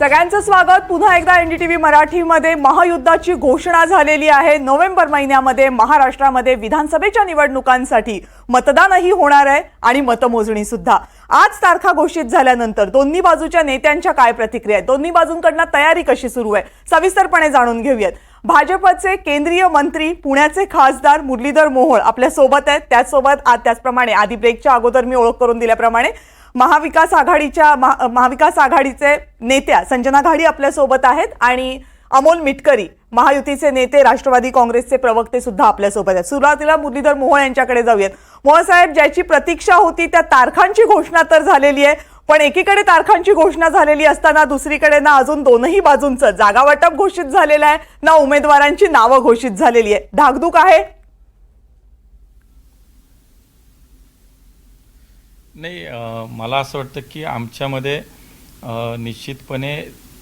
सगळ्यांचं स्वागत पुन्हा एकदा एनडीटीव्ही मराठीमध्ये। महायुद्धाची घोषणा झालेली आहे। नोव्हेंबर महिन्यामध्ये महाराष्ट्रामध्ये विधानसभेच्या निवडणुकांसाठी मतदानही होणार आहे आणि मतमोजणी सुद्धा। आज तारखा घोषित झाल्यानंतर दोन्ही बाजूच्या नेत्यांच्या काय प्रतिक्रिया आहेत, दोन्ही बाजूंकडून तयारी कशी सुरू आहे, सविस्तरपणे जाणून घेऊयात। भाजपचे केंद्रीय मंत्री पुण्याचे खासदार मुरलीधर मोहोळ आपल्या सोबत आहेत। त्याचप्रमाणे आधी ब्रेकच्या अगोदर मी ओळख करून दिल्याप्रमाणे महाविकास आघाडीचे नेत्या संजना घाडी आपल्या सोबत आहेत आणि अमोल मिटकरी महायुतीचे नेते राष्ट्रवादी काँग्रेसचे प्रवक्ते सुद्धा आपल्या सोबत आहेत। सुरुवातीला मुरलीधर मोहोळ यांच्याकडे जाऊयात। मोहोळ साहेब, ज्याची प्रतीक्षा होती त्या तारखांची घोषणा तर झालेली आहे, पण एकीकडे तारखांची घोषणा झालेली असताना दुसरीकडे ना अजून दोनही बाजूंचं जागा वाटप घोषित झालेलं आहे, ना उमेदवारांची नावं घोषित झालेली आहे। धाकधूक आहे? नाही, मला असं वाटतं की आमच्यामध्ये निश्चितपणे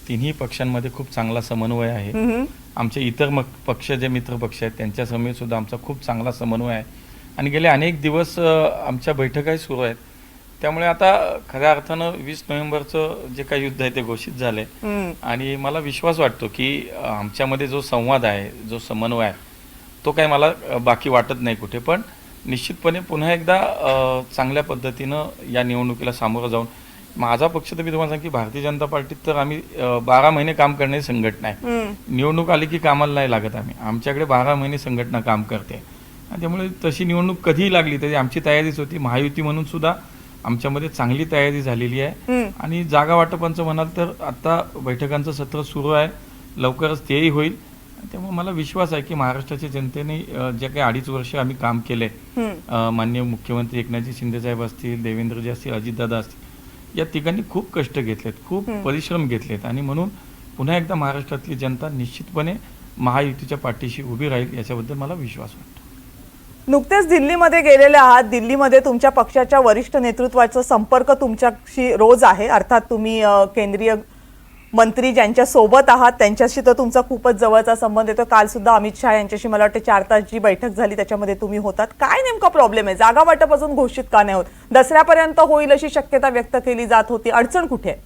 तिन्ही पक्षांमध्ये खूप चांगला समन्वय आहे। आमचे इतर पक्ष जे मित्र पक्ष आहेत त्यांच्या समेत सुद्धा आमचा खूप चांगला समन्वय आहे आणि गेले अनेक दिवस आमच्या बैठकाही सुरू आहेत। त्यामुळे आता खऱ्या अर्थानं 20 नोव्हेंबरचं जे काही युद्ध आहे ते घोषित झाले आणि मला विश्वास वाटतो की आमच्यामध्ये जो संवाद आहे, जो समन्वय आहे, तो काही मला बाकी वाटत नाही कुठे। पण निश्चितपणे पुन्हा एकदा चांगल्या पद्धतीनं या निवडणुकीला सामोरं जाऊन माझा पक्ष तर मी तुम्हाला सांग की भारतीय जनता पार्टीत तर आम्ही 12 महिने काम करणारी संघटना आहे। निवडणूक आली की कामाला नाही लागत आमच्याकडे 12 महिने संघटना काम करते आणि त्यामुळे तशी निवडणूक कधीही लागली तरी आमची तयारीच होती। महायुती म्हणून सुद्धा आमच्यामध्ये चांगली तयारी झालेली आहे आणि जागा वाटपांचं म्हणाल तर आता बैठकांचं सत्र सुरू आहे, लवकरच तेही होईल। त्यामुळे मला विश्वास आहे की महाराष्ट्राच्या जनतेने जे काही 2.5 वर्ष आम्ही काम केले, माननीय मुख्यमंत्री एकनाथजी शिंदे साहेब असतील, देवेंद्रजी असतील, अजितदादा असतील, या तिघांनी खूप कष्ट घेतलेत, खूप परिश्रम घेतलेत आणि म्हणून पुन्हा एकदा महाराष्ट्रातली जनता निश्चितपणे महायुतीच्या पाठीशी उभी राहील याच्याबद्दल मला विश्वास वाटतो। नुकतेच दिल्लीमध्ये गेलेले आहात। दिल्लीमध्ये तुमच्या पक्षाच्या वरिष्ठ नेतृत्वाचा संपर्क तुमच्याशी रोज आहे, अर्थात तुम्ही केंद्रीय मंत्री ज्यांच्या सोबत आहात त्यांच्याशी तर तुमचा खूपच जवळचा संबंध येतो। काल सुद्धा अमित शाह यांच्याशी मला वाटतं 4 तास जी बैठक झाली त्याच्यामध्ये तुम्ही होतात। काय नेमका प्रॉब्लेम आहे? जागा वाटप अजून घोषित का नाही होत? दसऱ्यापर्यंत होईल अशी शक्यता व्यक्त केली जात होती, अडचण कुठे आहे?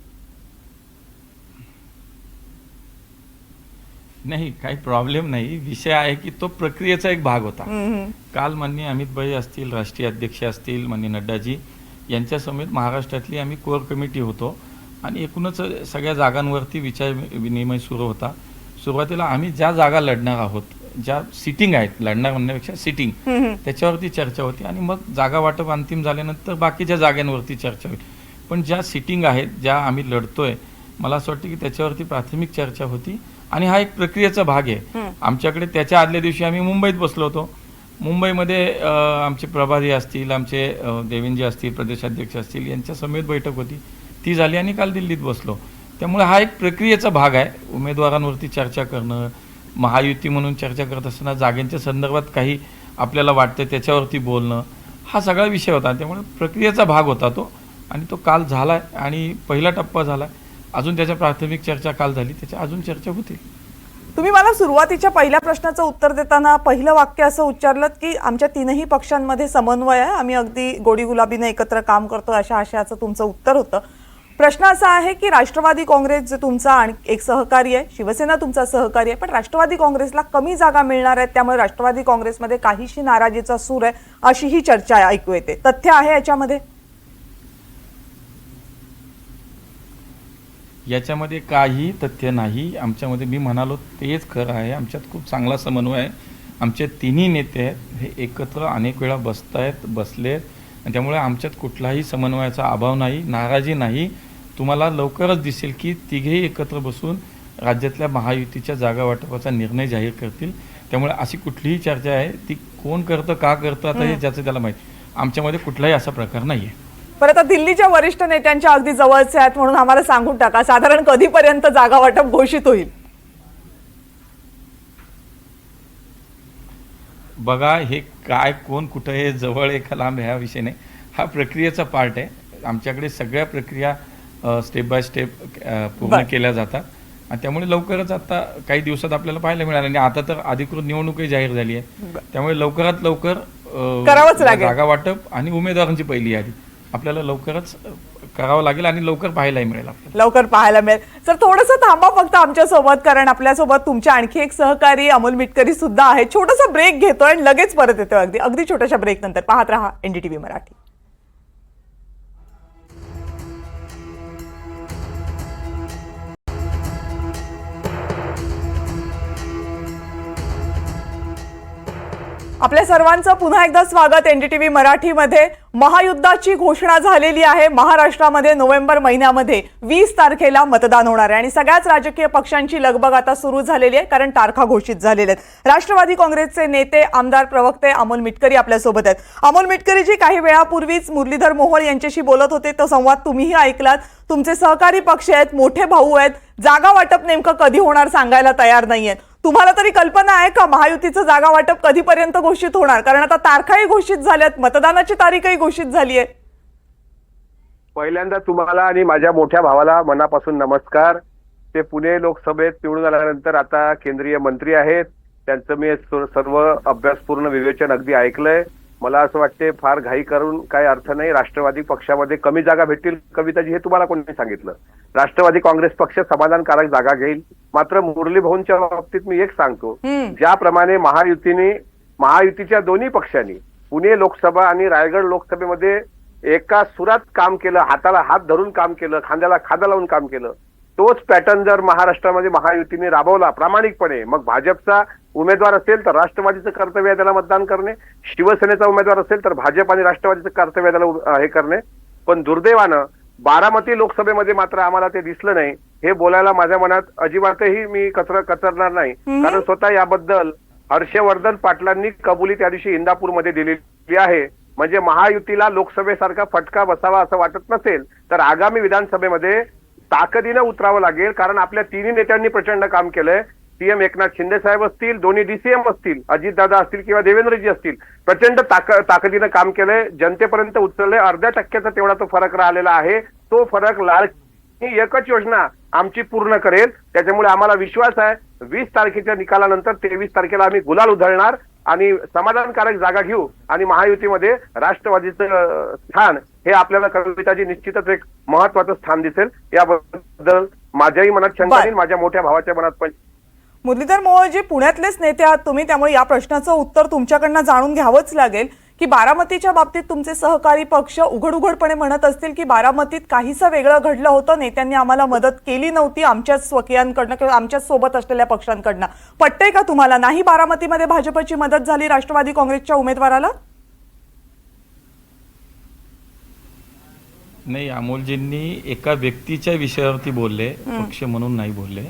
नाही, काही प्रॉब्लेम नाही। विषय आहे की तो प्रक्रियेचा एक भाग होता। काल माननीय अमित भाई असतील, राष्ट्रीय अध्यक्ष असतील, माननीय नड्डाजी यांच्या समेत महाराष्ट्रातली आम्ही कोर कमिटी होतो आणि एकूणच सगळ्या जागांवरती विचार विनिमय सुरू होता। सुरुवातीला आम्ही ज्या जागा लढणार आहोत, ज्या सिटिंग आहेत, लढणार म्हणण्यापेक्षा सिटिंग, त्याच्यावरती चर्चा होती आणि मग जागा वाटप अंतिम झाल्यानंतर बाकीच्या जागांवरती चर्चा होईल। पण ज्या सिटिंग आहेत, ज्या आम्ही लढतोय, मला असं वाटतं की त्याच्यावरती प्राथमिक चर्चा होती आणि हा एक प्रक्रियेचा भाग आहे। आमच्याकडे त्याच्या आदल्या दिवशी आम्ही मुंबईत बसलो होतो। मुंबईमध्ये आमचे प्रभारी असतील, आमचे देवेंद्रजी असतील, प्रदेशाध्यक्ष असतील, यांच्या समेत बैठक होती, ती झाली आणि काल दिल्लीत बसलो। त्यामुळे हा एक प्रक्रियेचा भाग आहे। उमेदवारांवरती चर्चा करणं, महायुती म्हणून चर्चा करत असताना जागेंच्या संदर्भात काही आपल्याला वाटतं त्याच्यावरती बोलणं, हा सगळा विषय होता। त्यामुळे प्रक्रियेचा भाग होता तो आणि तो काल झाला आहे आणि पहिला टप्पा झाला आहे। अजून त्याच्या प्राथमिक चर्चा काल झाली, त्याच्या अजून चर्चा होतील। तुम्ही मला सुरुवातीच्या पहिल्या प्रश्नाचं उत्तर देताना पहिलं वाक्य असं उच्चारलं की आमच्या तीनही पक्षांमध्ये समन्वय आहे, आम्ही अगदी गोडी गुलाबीने एकत्र काम करतो, अशा आशयाचं तुमचं उत्तर होतं। प्रश्न असा आहे की राष्ट्रवादी काँग्रेस जे तुमचा एक सहकारी आहे, शिवसेना तुमचा सहकारी आहे, पण राष्ट्रवादी काँग्रेसला कमी जागा मिळणार आहेत, त्यामुळे राष्ट्रवादी काँग्रेसमध्ये काहीशी नाराजीचा सूर आहे अशी ही चर्चा ऐकू येते। तथ्य आहे याच्यामध्ये? याच्यामध्ये काही तथ्य नाही। आमच्यामध्ये मी म्हणालो तेच खरं आहे। आमच्यात खूप चांगला समन्वय आहे। आमचे तिन्ही नेते आहेत हे एकत्र अनेक वेळा बसलेत आणि त्यामुळे आमच्यात कुठलाही समन्वयाचा अभाव नाही, नाराजी नाही। तुम्हाला लवकरच दिसेल की तिघेही एकत्र बसून राज्यातल्या महायुतीच्या जागा वाटपाचा निर्णय जाहीर करतील। त्यामुळे अशी कुठलीही चर्चा आहे ती कोण करतं, का करतं, आता हे ज्याचं त्याला माहीत। आमच्यामध्ये कुठलाही असा प्रकार नाही आहे। परत आता दिल्लीच्या वरिष्ठ नेत्यांच्या अगदी जवळचे आहेत म्हणून आम्हाला सांगून टाका, साधारण कधीपर्यंत जागा वाटप घोषित होईल? बघा, हे काय कोण कुठं हे जवळ एका लांब ह्या विषय नाही, हा प्रक्रियेचा पार्ट आहे। आमच्याकडे सगळ्या प्रक्रिया स्टेप बाय स्टेप पूर्ण केल्या जातात आणि त्यामुळे लवकरच आता काही दिवसात आपल्याला पाहायला मिळालं आणि आता तर अधिकृत निवडणूकही जाहीर झाली आहे। त्यामुळे लवकरात लवकर करावंच लागेल जागा वाटप आणि उमेदवारांची पहिली यादी आपल्याला लवकरच करावं लागेल आणि लवकर पाहायलाही मिळेल आपल्याला. लवकर पाहायला मिळेल. सर थोडंसं थांबा फक्त आमच्या सोबत, कारण आपल्यासोबत तुमचे आणखी एक सहकारी अमोल मिटकरी सुद्धा आहे. छोटासा ब्रेक घेतोय आणि लगेच परत येतोय. अगदी छोट्याशा ब्रेक नंतर पाहत रहा एनडीटीव्ही मराठी. आपल्या सर्वांचं पुन्हा एकदा स्वागत एनडीटीव्ही मराठीमध्ये. महायुद्धाची घोषणा झालेली आहे. महाराष्ट्रामध्ये नोव्हेंबर महिन्यामध्ये 20 तारखेला मतदान होणार आहे आणि सगळ्याच राजकीय पक्षांची लगबग आता सुरू झालेली आहे, कारण तारखा घोषित झालेल्या आहेत. राष्ट्रवादी काँग्रेसचे नेते आमदार प्रवक्ते अमोल मिटकरी आपल्यासोबत आहेत. अमोल मिटकरीजी, काही वेळापूर्वीच मुरलीधर मोहोळ यांच्याशी बोलत होते, तो संवाद तुम्हीही ऐकलात. तुमचे सहकारी पक्ष आहेत, मोठे भाऊ आहेत, जागा वाटप नेमकं कधी होणार सांगायला तयार नाहीयेत. तुम्हाला तरी कल्पना आहे का महायुतीचं जागा वाटप कधीपर्यंत घोषित होणार? कारण आता तारखाही घोषित झाल्यात, मतदानाची तारीखही घोषित झाली आहे. पहिल्यांदा तुम्हाला आणि माझ्या मोठ्या भावाला मनापासून नमस्कार. ते पुणे लोकसभेत निवडून आल्यानंतर आता केंद्रीय मंत्री आहेत. त्यांचं मी सर्व अभ्यासपूर्ण विवेचन अगदी ऐकलंय. मला असं वाटते फार घाई करून काही अर्थ नाही. राष्ट्रवादी पक्षामध्ये कमी जागा भेटतील कविताजी, हे तुम्हाला कोणी सांगितलं? राष्ट्रवादी काँग्रेस पक्ष समाधानकारक जागा घेईल. मात्र मुरली भाऊंच्या बाबतीत मी एक सांगतो, ज्याप्रमाणे महायुतीच्या दोन्ही पक्षांनी पुणे लोकसभा आणि रायगड लोकसभेमध्ये एका सुरात काम केलं, हाताला हात धरून काम केलं, खांद्याला खांदा लावून काम केलं, तोच पॅटर्न जर महाराष्ट्रामध्ये महायुतीने राबवला प्रामाणिकपणे, मग भाजपचा उमेदवार असेल तर राष्ट्रवादीचं कर्तव्य आहे त्याला मतदान करणे, शिवसेनेचा उमेदवार असेल तर भाजप आणि राष्ट्रवादीचं कर्तव्य त्याला हे करणे. पण दुर्दैवानं बारामती लोकसभेमध्ये मात्र आम्हाला ते दिसलं नाही. हे बोलायला माझ्या मनात अजिबातही मी कचरणार नाही, कारण स्वतः याबद्दल हर्षवर्धन पाटलांनी कबुली त्या दिवशी इंदापूरमध्ये दिलेली आहे. म्हणजे महायुतीला लोकसभेसारखा फटका बसावा असं वाटत नसेल तर आगामी विधानसभेमध्ये ताकदीनं उतरावं लागेल, कारण आपल्या तिन्ही नेत्यांनी प्रचंड काम केलंय. सीएम एकनाथ शिंदे साहेब असतील, दोन्ही डीसीएम असतील, अजितदादा असतील किंवा देवेंद्रजी असतील, प्रचंड ताकदीनं काम केलंय, जनतेपर्यंत उचललंय. 0.5% तेवढा तो फरक राहिलेला आहे. तो फरक ही एकच योजना आमची पूर्ण करेल. त्याच्यामुळे आम्हाला विश्वास आहे 20 तारखेच्या निकालानंतर 23 तारखेला आम्ही गुलाल उधळणार आणि समाधानकारक जागा घेऊ आणि महायुतीमध्ये राष्ट्रवादीचं स्थान हे आपल्याला कविताजी निश्चितच एक महत्वाचं स्थान दिसेल. याबद्दल माझ्याही मनात शंका नाही, माझ्या मोठ्या भावाच्या मनात पण. मुरलीधर मोहोळजी, पुण्यातलेच नेते आहात तुम्ही, त्यामुळे या प्रश्नाचं उत्तर तुमच्याकडनं जाणून घ्यावंच लागेल की बारामतीच्या बाबतीत तुमचे सहकारी पक्ष उघडपणे म्हणत असतील की बारामतीत काहीसं वेगळं घडलं होतं, नेत्यांनी आम्हाला मदत केली नव्हती आमच्याच स्वकीयांकडनं किंवा आमच्याच सोबत असलेल्या पक्षांकडनं. पटतंय का तुम्हाला? नाही बारामतीमध्ये भाजपची मदत झाली राष्ट्रवादी काँग्रेसच्या उमेदवाराला? नाही, अमोलजींनी एका व्यक्तीच्या विषयावरती बोलले, पक्ष म्हणून नाही बोलले.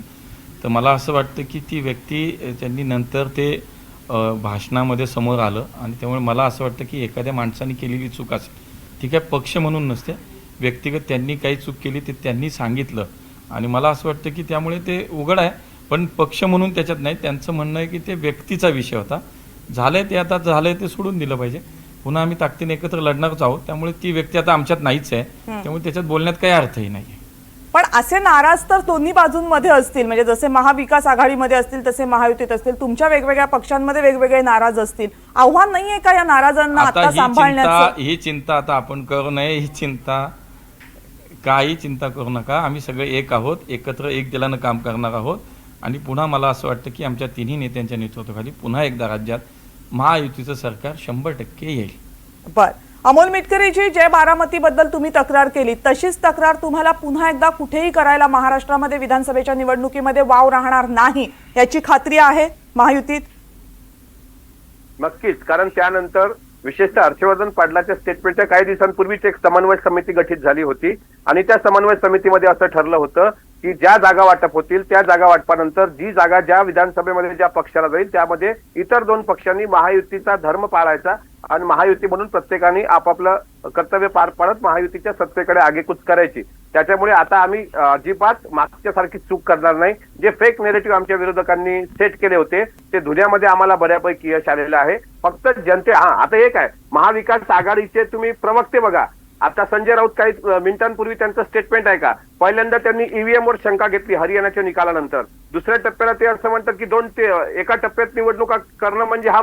तर मला असं वाटतं की ती व्यक्ती त्यांनी नंतर ते भाषणामध्ये समोर आलं आणि त्यामुळे मला असं वाटतं की एखाद्या माणसाने केलेली चूक असेल, ठीक आहे, पक्ष म्हणून नसते, व्यक्तिगत त्यांनी काही चूक केली ते त्यांनी सांगितलं आणि मला असं वाटतं की त्यामुळे ते उघड आहे. पण पक्ष म्हणून त्याच्यात नाही. त्यांचं म्हणणं आहे की ते व्यक्तीचा विषय होता, झालंय ते, आता झालंय ते सोडून दिलं पाहिजे. पुन्हा आम्ही ताकदीने एकत्र लढणारच आहोत. त्यामुळे ती व्यक्ती आता आमच्यात नाहीच आहे, त्यामुळे त्याच्यात बोलण्यात काही अर्थही नाही. पण असे नाराज तर दोन्ही बाजूंमध्ये असतील, म्हणजे जसे महाविकास आघाडीमध्ये असतील तसे महायुतीत असतील, तुमच्या वेगवेगळ्या पक्षांमध्ये वेगवेगळे नाराज असतील. आव्हान नाहीये का या नाराजांना आता सांभाळण्याचं? ही चिंता आता आपण करू नये. ही चिंता काही चिंता करू नका. आम्ही सगळे एक आहोत, एकत्र एक दिलानं काम करणार आहोत आणि पुन्हा मला असं वाटतं की आमच्या तिन्ही नेत्यांच्या नेतृत्वाखाली पुन्हा एकदा राज्यात महायुतीचं सरकार 100% येईल. बर, अमोल मिटकरीजी, जय बारामतीबद्दल तुम्ही तक्रार केली, तशीच तक्रार तुम्हाला पुन्हा एकदा कुठेही करायला महाराष्ट्रामध्ये विधानसभेच्या निवडणुकीमध्ये वाव राहणार नाही याची खात्री आहे महायुतीत? नक्कीच, कारण त्यानंतर विशेषतः हर्षवर्धन पाटलाच्या स्टेटमेंटच्या काही दिवसांपूर्वीच एक समन्वय समिती गठीत झाली होती आणि त्या समन्वय समितीमध्ये असं ठरलं होतं की ज्या जागा वाटप होतील त्या जागा वाटपानंतर जी जागा ज्या विधानसभेमध्ये ज्या पक्षाला जाईल त्यामध्ये इतर 2 पक्षांनी महायुतीचा धर्म पाळायचा आणि महायुती म्हणून प्रत्येकाने आपापलं कर्तव्य पार पाडत महायुतीच्या सत्तेकडे आगेकूच करायची. त्याच्यामुळे आता आम्ही अजिबात मागच्यासारखी चूक करणार नाही. जे फेक नेरेटिव्ह आमच्या विरोधकांनी सेट केले होते ते धुण्यामध्ये आम्हाला बऱ्यापैकी यश आलेलं आहे. फक्त आता एक आहे, महाविकास आघाडीचे तुम्ही प्रवक्ते बघा. आता संजय राऊत काही मिनिटांपूर्वी त्यांचं स्टेटमेंट आहे का, पहिल्यांदा त्यांनी ईव्हीएम वर शंका घेतली हरियाणाच्या निकालानंतर. दुसऱ्या टप्प्याला ते असं म्हणतात की एका टप्प्यात निवडणुका करणं म्हणजे हा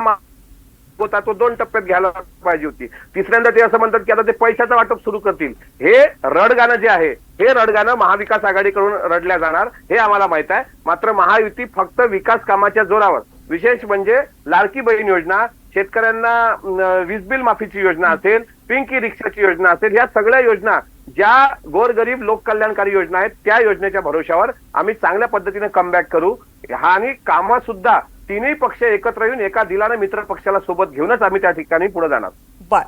होता तो 2 टप्प्यात घ्यायला पाहिजे होती. तिसऱ्यांदा ते असं म्हणतात की आता ते पैशाचं वाटप सुरू करतील. हे रडगाणं जे आहे हे रडगाणं महाविकास आघाडीकडून रडल्या जाणार हे आम्हाला माहित आहे. मात्र महायुती फक्त विकास कामाच्या जोरावर, विशेष म्हणजे लाडकी बहीण योजना, शेतकऱ्यांना वीज बिल माफीची योजना असेल, पिंकी रिक्षाची योजना असेल, या सगळ्या योजना ज्या गोरगरीब लोक कल्याणकारी योजना आहेत त्या योजनेच्या भरोशावर आम्ही चांगल्या पद्धतीने कमबॅक करू. आणि कामं सुद्धा तिन्ही पक्ष एकत्र येऊन एका दिलाने मित्र पक्षाला सोबत घेऊनच आम्ही त्या ठिकाणी पुढे जाणार. बर,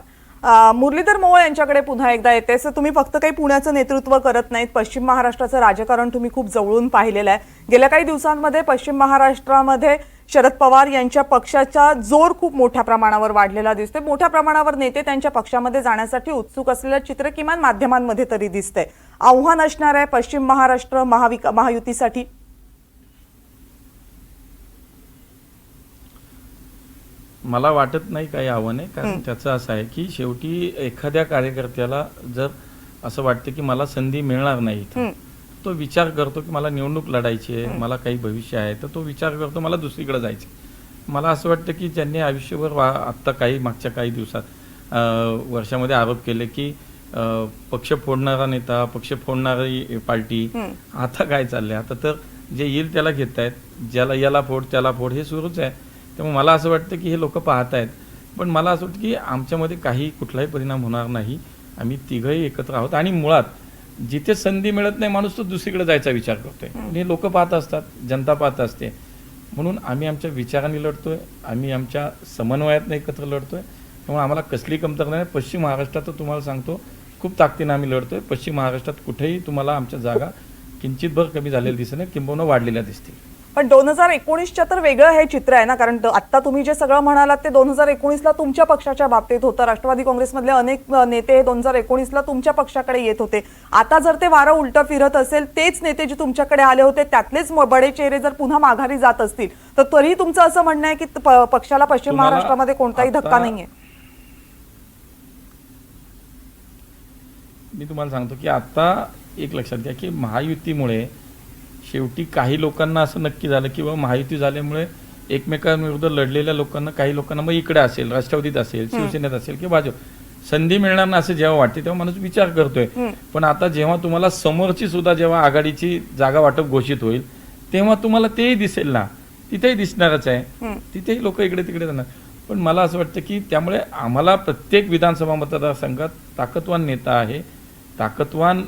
मुरलीधर मोहोळ यांच्याकडे पुन्हा एकदा येते. तुम्ही फक्त काही पुण्याचं नेतृत्व करत नाहीत, पश्चिम महाराष्ट्राचं राजकारण तुम्ही खूप जवळून पाहिलेलं आहे. गेल्या काही दिवसांमध्ये पश्चिम महाराष्ट्रामध्ये शरद पवार यांच्या पक्षाचा जोर खूप मोठ्या प्रमाणावर वाढलेला दिसतोय. मोठ्या प्रमाणावर नेते त्यांच्या पक्षामध्ये जाण्यासाठी उत्सुक असलेलं चित्र किमान माध्यमांमध्ये तरी दिसतंय. आव्हान असणार आहे पश्चिम महाराष्ट्र महायुतीसाठी? मला वाटत नाही काही आव्हान आहे, कारण त्याचं असं आहे की शेवटी एखाद्या कार्यकर्त्याला जर असं वाटतं की मला संधी मिळणार नाही इथं, तो विचार करतो की मला निवडणूक लढायची आहे, मला काही भविष्य आहे, तर तो विचार करतो मला दुसरीकडे जायचं. मला असं वाटतं की ज्यांनी आयुष्यभर आत्ता मागच्या काही दिवसात वर्षामध्ये आरोप केले की पक्ष फोडणारा नेता, पक्ष फोडणारी पार्टी, आता काय चाललंय, आता तर जे येईल त्याला घेत आहेत, ज्याला याला फोड त्याला फोड हे सुरूच आहे. त्यामुळे मला असं वाटतं की हे लोक पाहत आहेत, पण मला असं वाटतं की आमच्यामध्ये कुठलाही परिणाम होणार नाही. आम्ही तिघही एकत्र आहोत आणि मुळात जिथे संधी मिळत नाही माणूस तो दुसरीकडे जायचा विचार करतोय. हे लोक पाहत असतात, जनता पाहत असते. म्हणून आम्ही आमच्या विचारांनी लढतोय, आम्ही आमच्या समन्वयातनं एकत्र लढतोय. त्यामुळे आम्हाला कसली कमतरता नाही. पश्चिम महाराष्ट्रात तर तुम्हाला सांगतो खूप ताकदीनं आम्ही लढतोय. पश्चिम महाराष्ट्रात कुठेही तुम्हाला आमच्या जागा किंचितभर कमी झालेल्या दिसत नाही, किंबहुना वाढलेल्या दिसतील. पण 2019च्या तर वेगळं हे चित्र आहे ना, कारण आता तुम्ही जे सगळं म्हणालात ते 2019ला तुमच्या पक्षाच्या बाबतीत होतं. राष्ट्रवादी काँग्रेसमधले अनेक नेते 2019ला तुमच्या पक्षाकडे येत होते. आता जर ते वारं उलटं फिरत असेल, तेच नेते जे तुमच्याकडे आले होते त्यातलेच बडे चेहरे जर पुन्हा माघारी जात असतील, तर तरी तुमचं असं म्हणणं आहे की पक्षाला पश्चिम महाराष्ट्रामध्ये कोणताही धक्का नाहीये? मी तुम्हाला सांगतो की आता एक लक्षात घ्या की महायुतीमुळे शेवटी काही लोकांना असं नक्की झालं की बाबा महायुती झाल्यामुळे एकमेकांविरुद्ध लढलेल्या लोकांना, काही लोकांना मग इकडे असेल, राष्ट्रवादीत असेल, शिवसेनेत असेल किंवा भाजप, संधी मिळणार ना असं जेव्हा वाटते तेव्हा माणूस विचार करतोय. पण आता जेव्हा तुम्हाला समोरची सुद्धा जेव्हा आघाडीची जागा वाटप घोषित होईल तेव्हा तुम्हाला तेही दिसेल ना, तिथेही दिसणारच आहे, तिथेही लोक इकडे तिकडे जाणार. पण मला असं वाटतं की त्यामुळे आम्हाला प्रत्येक विधानसभा मतदारसंघात ताकदवान नेता आहे, ताकदवान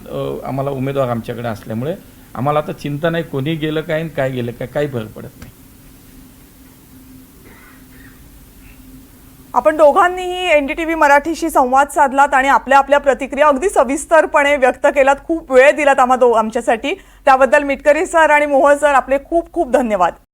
आम्हाला उमेदवार आमच्याकडे असल्यामुळे आम्हाला आता चिंता नाही कोणी गेलं काय काय गेलं काय, काही फरक पडत नाही. आपण दोघांनीही एनडीटीव्ही मराठीशी संवाद साधलात आणि आपल्या आपल्या प्रतिक्रिया अगदी सविस्तरपणे व्यक्त केलात. खूप वेळ दिलात आमच्यासाठी, त्याबद्दल मिटकरी सर आणि मोहोळ सर आपले खूप खूप धन्यवाद.